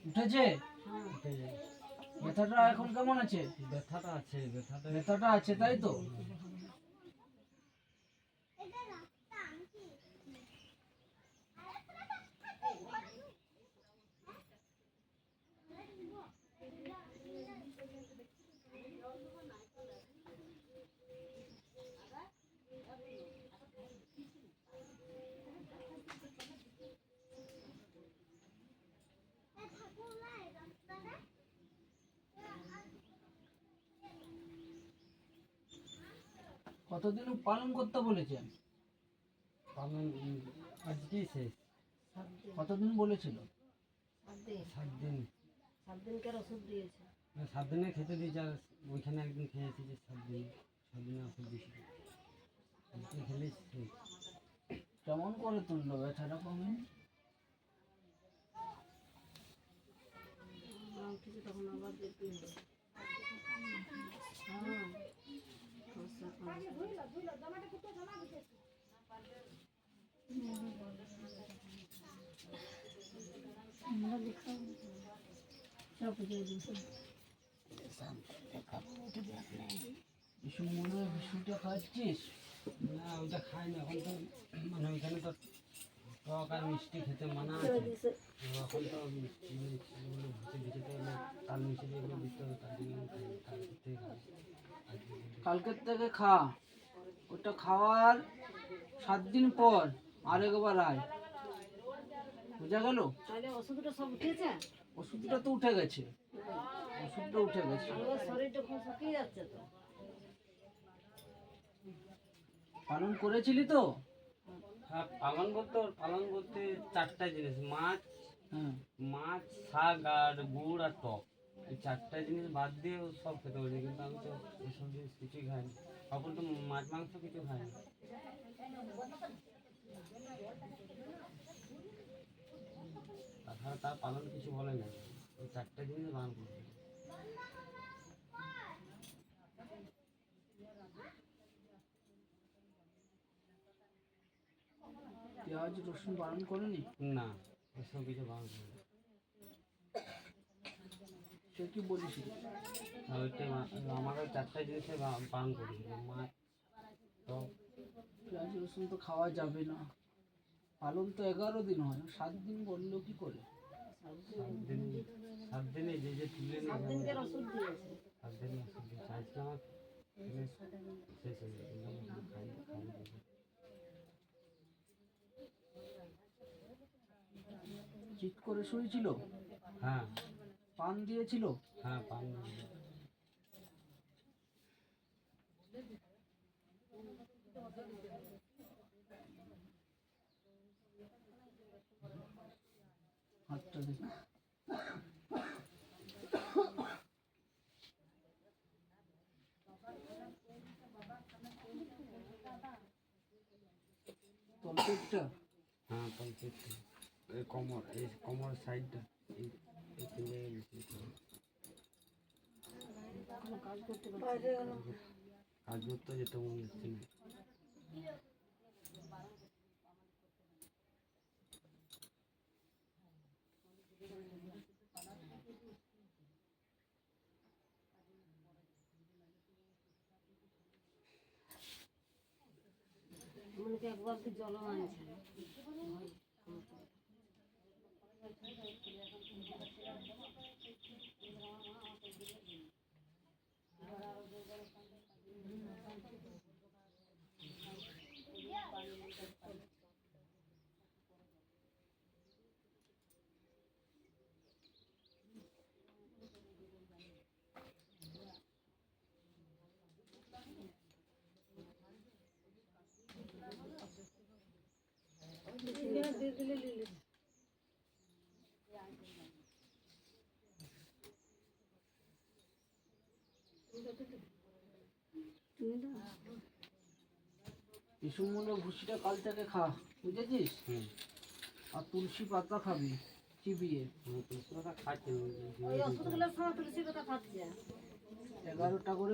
উঠেছে? ব্যথাটা এখন কেমন আছে? ব্যথাটা আছে তাই তো? কতদিন পালন করতে বলেছেন? আজকেই শেষ। কতদিন বলেছিল? 7 দিন। 7 দিনকার ওষুধ দিয়েছে। 7 দিনে খেতে দিয়েছে, আর ওইখানে একদিন খেয়েছি যে 7 দিনে ওষুধ দিয়েছিল। আজকে খেলে শেষ। কেমন করে তুললো ব্যথাটা কমেনি? উঠেছে তখন আবার দেখতে হবে। হ্যাঁ এসব মনে হয় বিষয়টা খাচ্ছিস? না, ওইটা খাই না এখন তো, মানে ওইখানে তো টক আর মিষ্টি খেতে মানা আছে। এখন তো মানে ভুতে দিতে হলে তাল মিষ্টি এগুলো দিতে হবে, তার জন্য আমি খাই, কালকের থেকে খাই। কালকের থেকে খা। ওটা খাওয়ার 7 দিন পর আরেকবার আয়, বোঝা গেল? তাহলে ওষুধটা সব উঠেছে? ওষুধটা তো উঠে গেছে, ওষুধটা উঠে গেছে। আমার শরীরটা খুব শুকিয়ে যাচ্ছে তো। পালন করেছিলি তো? হ্যাঁ, পালন করতে 4টা জিনিস, হ্যাঁ। মাছ, শাক আর গুড় আর টক, এই 4টা জিনিস বাদ দিয়ে ও সব খেতে পারি, কিন্তু আমি তো এসব জিনিস কিছুই খাই না। তখন তো মাছ মাংস কিছু খাই না। তাছাড়া তার পালন কিছু বলে না, ওই 4টা জিনিস বান করবে। পেঁয়াজ রসুন পালন করেনি? না, এসব কিছু বান করবে না। সে কি বলেছিল? আর ওইটা আমাকে 4টা জিনিসে বান করেছিল, মাছ, টক। পেঁয়াজ রসুন তো খাওয়া যাবে না। পালন তো 11 দিন হয়, 7 দিন বললো কি করে? 7 দিনে যে যে তুলে 7 দিনকার ওষুধ দিয়েছে। 7 দিনে ওষুধ দিয়েছে। আজকে আমার খেলে শেষ হয়ে যাবে, কিন্তু আমি এখনো খাইনি, খাবো দেখি। চিৎ করে শুয়েছিল? হ্যাঁ পান দিয়েছিল? হ্যাঁ, পান দিয়েছে। হাতটা দেখি। তলপেটটা? হ্যাঁ, তলপেট, এই কোমর সাইডটা, এই 3 জায়গায় বেশি কোনো কাজ করতে পারছে না। কাজ করতে যেতে মন হচ্ছে না। মনে একবার কি জল আনছে। ইসুমূল্য ভুসিটা কাল থেকে খা, বুঝেছিস? আর তুলসী পাতা খাবি চিবিয়ে। তুলসী পাতা খাচ্ছি, ওই ওষুধগুলোর সময় তুলসী পাতা খাচ্ছে। 11টা করে